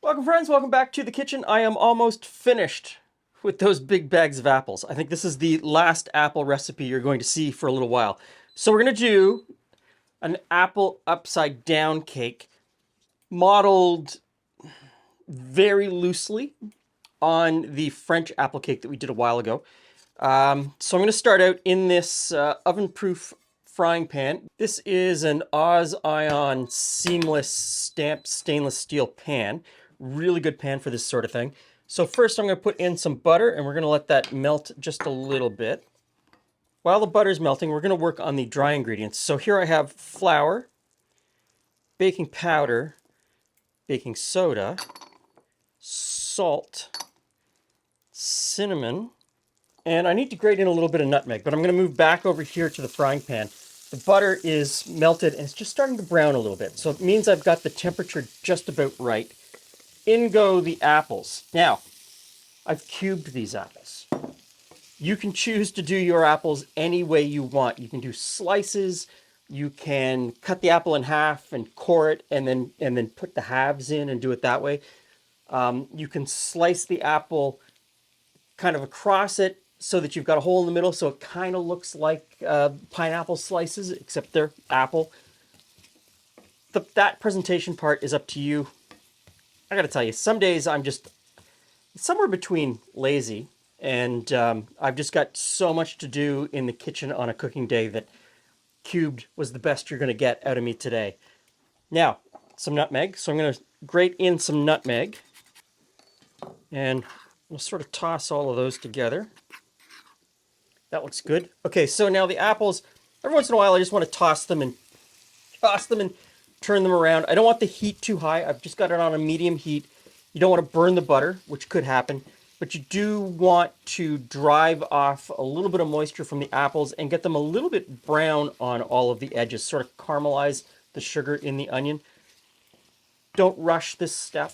Welcome friends, welcome back to the kitchen. I am almost finished with those big bags of apples. I think this is the last apple recipe you're going to see for a little while. So we're going to do an apple upside down cake modeled very loosely on the French apple cake that we did a while ago. So I'm going to start out in this oven-proof frying pan. This is an Oz Ion seamless stamped stainless steel pan. Really good pan for this sort of thing. So first I'm going to put in some butter and we're going to let that melt just a little bit. While the butter's melting, we're going to work on the dry ingredients. So here I have flour, baking powder, baking soda, salt, cinnamon, and I need to grate in a little bit of nutmeg, but I'm going to move back over here to the frying pan. The butter is melted and it's just starting to brown a little bit. So it means I've got the temperature just about right. In go the apples. Now, I've cubed these apples. You can choose to do your apples any way you want. You can do slices. You can cut the apple in half and core it and then put the halves in and do it that way. You can slice the apple kind of across it so that you've got a hole in the middle so it kind of looks like pineapple slices, except they're apple. That presentation part is up to you. I gotta tell you, some days I'm just somewhere between lazy and I've just got so much to do in the kitchen on a cooking day that cubed was the best you're gonna get out of me today. Now, some nutmeg. So I'm gonna grate in some nutmeg and we'll sort of toss all of those together. That looks good. Okay, so now the apples, every once in a while I just want to toss them and turn them around. I don't want the heat too high. I've just got it on a medium heat. You don't want to burn the butter, which could happen, but you do want to drive off a little bit of moisture from the apples and get them a little bit brown on all of the edges, sort of caramelize the sugar in the onion. Don't rush this step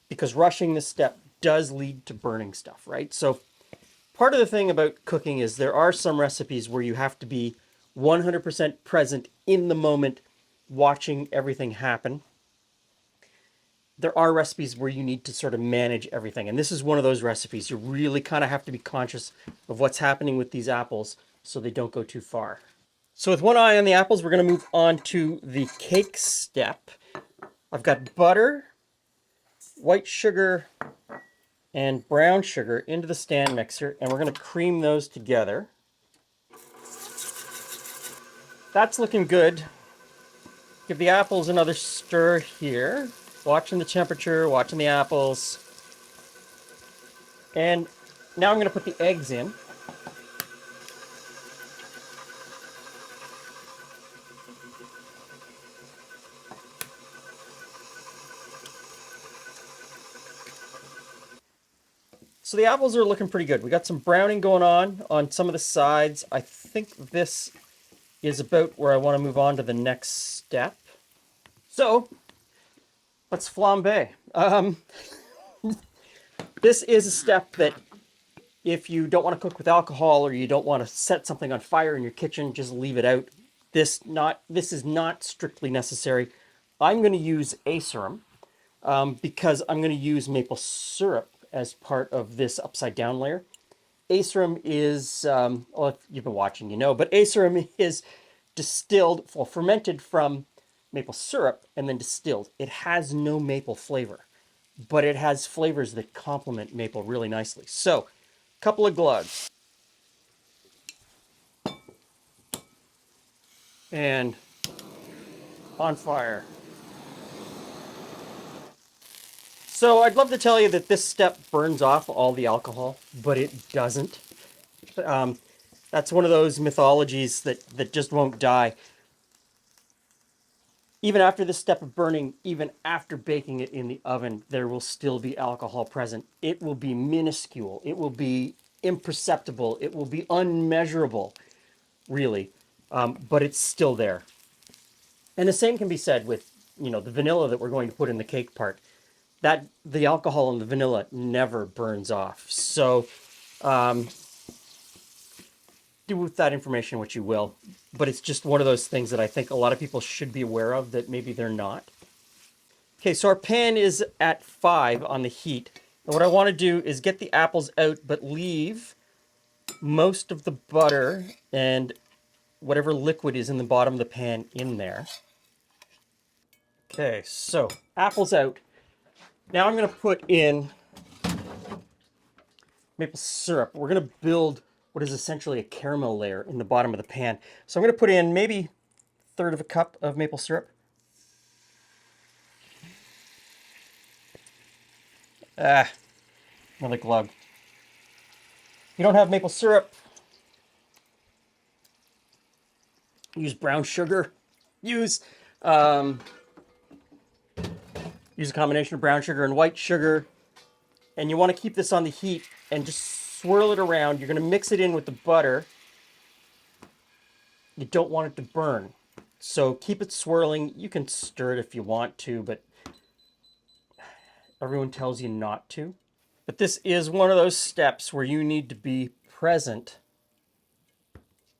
because rushing this step does lead to burning stuff, right? So part of the thing about cooking is there are some recipes where you have to be 100% present in the moment, watching everything happen. There are recipes where you need to sort of manage everything, and this is one of those recipes. You really kind of have to be conscious of what's happening with these apples so they don't go too far. So with one eye on the apples, we're going to move on to the cake step. I've got butter, white sugar, and brown sugar into the stand mixer, and we're going to cream those together. That's looking good. Give the apples another stir here. Watching the temperature, watching the apples. And now I'm going to put the eggs in. So the apples are looking pretty good. We got some browning going on some of the sides. I think this is about where I want to move on to the next step. So let's flambe. This is a step that if you don't want to cook with alcohol or you don't want to set something on fire in your kitchen, just leave it out. This is not strictly necessary. I'm going to use Acerem because I'm going to use maple syrup as part of this upside down layer. Acerem is, well, if you've been watching, you know, but Acerem is distilled, well, fermented from maple syrup and then distilled. It has no maple flavor, but it has flavors that complement maple really nicely. So, a couple of glugs. And on fire. So I'd love to tell you that this step burns off all the alcohol, but it doesn't. That's one of those mythologies that just won't die. Even after this step of burning, even after baking it in the oven, there will still be alcohol present. It will be minuscule. It will be imperceptible. It will be unmeasurable, really, but it's still there. And the same can be said with, you know, the vanilla that we're going to put in the cake part. That the alcohol in the vanilla never burns off. So do with that information what you will, but it's just one of those things that I think a lot of people should be aware of that maybe they're not. Okay, so our pan is at 5 on the heat. And what I want to do is get the apples out, but leave most of the butter and whatever liquid is in the bottom of the pan in there. Okay, so apples out. Now I'm going to put in maple syrup. We're going to build what is essentially a caramel layer in the bottom of the pan. So I'm going to put in maybe a third of a cup of maple syrup. Another glug. If you don't have maple syrup, use brown sugar. Use use a combination of brown sugar and white sugar. And you want to keep this on the heat and just swirl it around. You're going to mix it in with the butter. You don't want it to burn. So keep it swirling. You can stir it if you want to, but everyone tells you not to. But this is one of those steps where you need to be present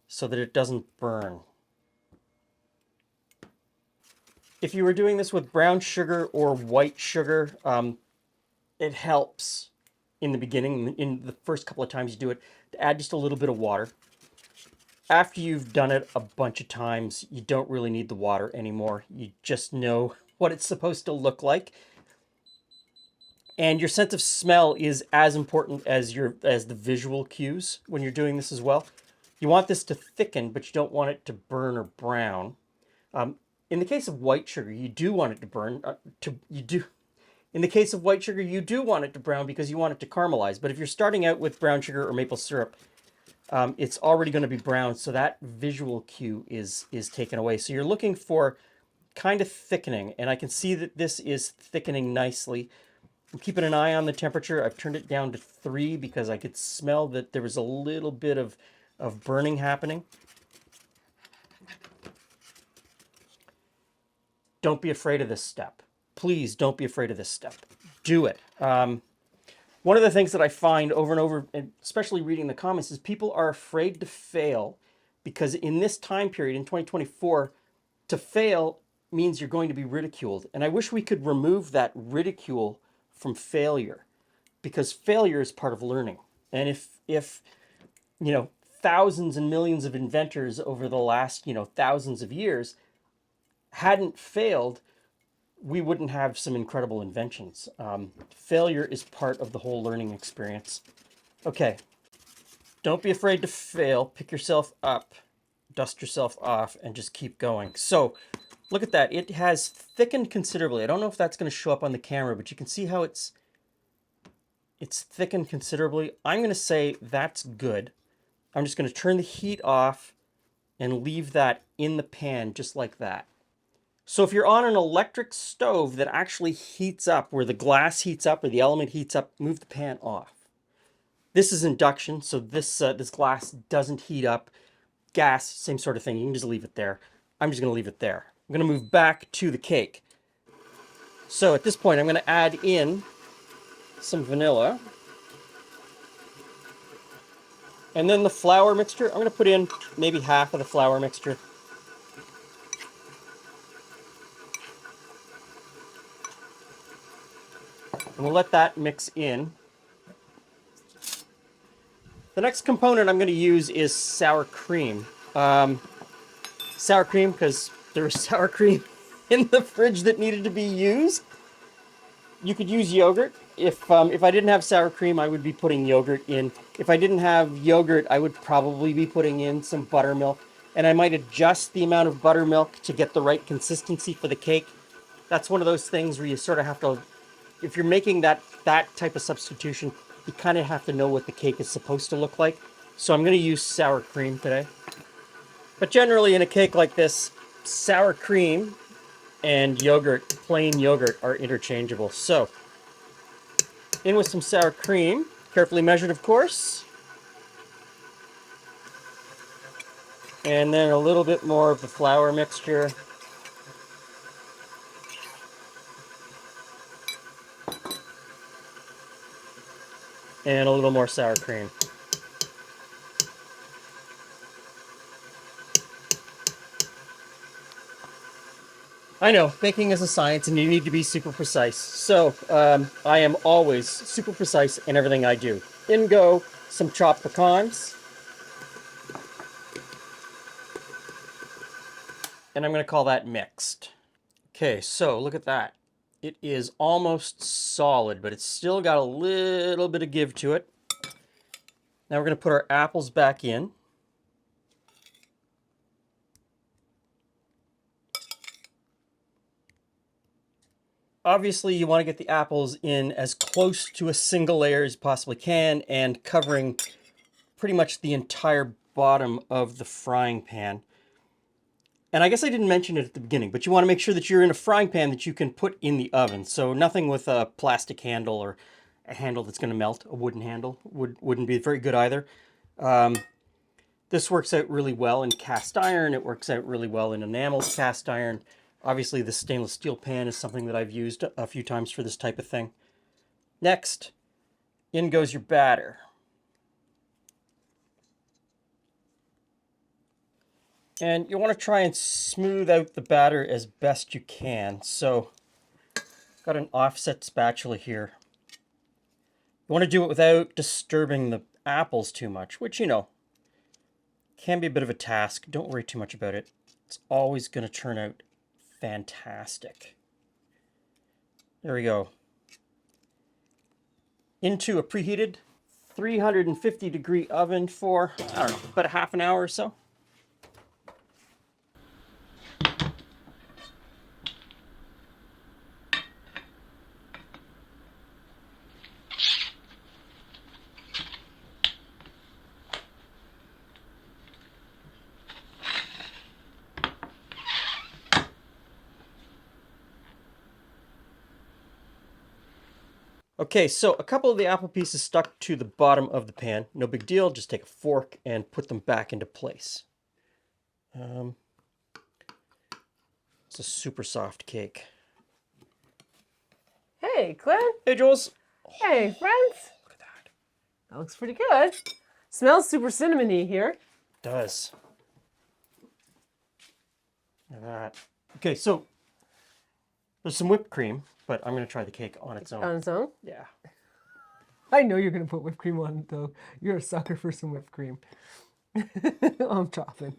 so that it doesn't burn. If you were doing this with brown sugar or white sugar, it helps in the beginning, in the first couple of times you do it, to add just a little bit of water. After you've done it a bunch of times, you don't really need the water anymore. You just know what it's supposed to look like. And your sense of smell is as important as the visual cues when you're doing this as well. You want this to thicken, but you don't want it to burn or brown. In the case of white sugar, you do want it to burn. In the case of white sugar, you do want it to brown because you want it to caramelize. But if you're starting out with brown sugar or maple syrup, it's already going to be brown, so that visual cue is taken away. So you're looking for kind of thickening, and I can see that this is thickening nicely. I'm keeping an eye on the temperature. I've turned it down to 3 because I could smell that there was a little bit of burning happening. Don't be afraid of this step. Please don't be afraid of this step. Do it. One of the things that I find over and over, and especially reading the comments, is people are afraid to fail because in this time period, in 2024, to fail means you're going to be ridiculed. And I wish we could remove that ridicule from failure, because failure is part of learning. And if thousands and millions of inventors over the last thousands of years hadn't failed, we wouldn't have some incredible inventions. Failure is part of the whole learning experience. Okay, don't be afraid to fail. Pick yourself up, dust yourself off, and just keep going. So look at that. It has thickened considerably. I don't know if that's going to show up on the camera, but you can see how it's thickened considerably. I'm going to say that's good. I'm just going to turn the heat off and leave that in the pan just like that. So if you're on an electric stove that actually heats up, where the glass heats up or the element heats up, move the pan off. This is induction, so this glass doesn't heat up. Gas, same sort of thing. You can just leave it there. I'm just going to leave it there. I'm going to move back to the cake. So at this point, I'm going to add in some vanilla. And then the flour mixture. I'm going to put in maybe half of the flour mixture. And we'll let that mix in. The next component I'm going to use is sour cream. Sour cream, because there was sour cream in the fridge that needed to be used. You could use yogurt. If I didn't have sour cream, I would be putting yogurt in. If I didn't have yogurt, I would probably be putting in some buttermilk. And I might adjust the amount of buttermilk to get the right consistency for the cake. That's one of those things where you sort of have to, if you're making that type of substitution, you kind of have to know what the cake is supposed to look like. So I'm going to use sour cream today. But generally in a cake like this, sour cream and yogurt, plain yogurt, are interchangeable. So in with some sour cream, carefully measured of course. And then a little bit more of the flour mixture. And a little more sour cream. I know, baking is a science and you need to be super precise. So, I am always super precise in everything I do. In go some chopped pecans. And I'm going to call that mixed. Okay, so look at that. It is almost solid, but it's still got a little bit of give to it. Now we're going to put our apples back in. Obviously, you want to get the apples in as close to a single layer as you possibly can and covering pretty much the entire bottom of the frying pan. And I guess I didn't mention it at the beginning, but you want to make sure that you're in a frying pan that you can put in the oven. So nothing with a plastic handle or a handle that's going to melt. A wooden handle wouldn't be very good either. This works out really well in cast iron. It works out really well in enamel cast iron. Obviously, the stainless steel pan is something that I've used a few times for this type of thing. Next, in goes your batter. And you want to try and smooth out the batter as best you can. So, got an offset spatula here. You want to do it without disturbing the apples too much, which, you know, can be a bit of a task. Don't worry too much about it. It's always going to turn out fantastic. There we go. Into a preheated 350-degree oven for, I don't know, about a half an hour or so. Okay, so a couple of the apple pieces stuck to the bottom of the pan. No big deal, just take a fork and put them back into place. It's a super soft cake. Hey, Clint. Hey, Jules. Hey, friends. Look at that. That looks pretty good. Smells super cinnamony here. It does. Look at that. Okay, so there's some whipped cream, but I'm going to try the cake on its own. On its own? Yeah. I know you're going to put whipped cream on it, though. You're a sucker for some whipped cream. I'm chopping.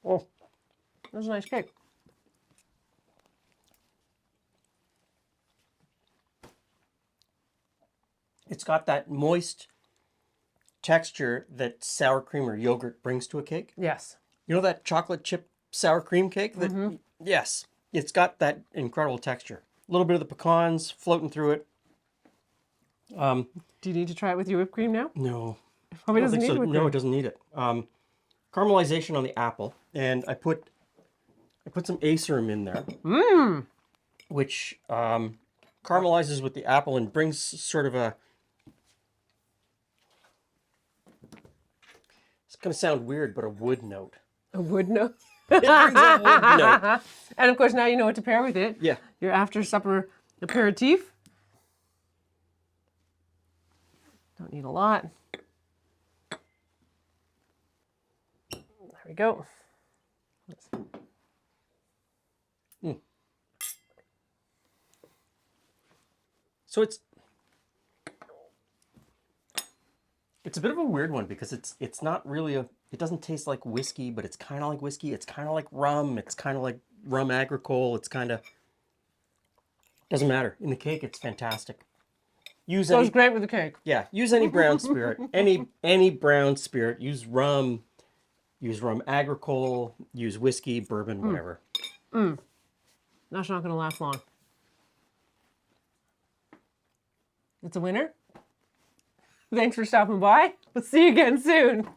Oh, that's a nice cake. It's got that moist texture that sour cream or yogurt brings to a cake. Yes. You know that chocolate chip sour cream cake? That, yes, it's got that incredible texture. A little bit of the pecans floating through it. Do you need to try it with your whipped cream now? No. Probably I don't doesn't think need so. whipped No, cream. it doesn't need it. Caramelization on the apple, and I put some acerum in there, which caramelizes with the apple and brings sort of a. It's going to sound weird, but a wood note. A wood note. It brings a wood note. And of course, now you know what to pair with it. Yeah. Your after supper aperitif. Don't need a lot. There we go. So it's a bit of a weird one because it's not really it doesn't taste like whiskey, but it's kind of like whiskey. It's kind of like rum. It's kind of like rum agricole. It's kind of doesn't matter. In the cake, it's fantastic. Use Goes any great with the cake. yeah, use any brown spirit. Any brown spirit. Use rum agricole, use whiskey, bourbon, whatever. That's not going to last long. It's a winner. Thanks for stopping by. We'll see you again soon.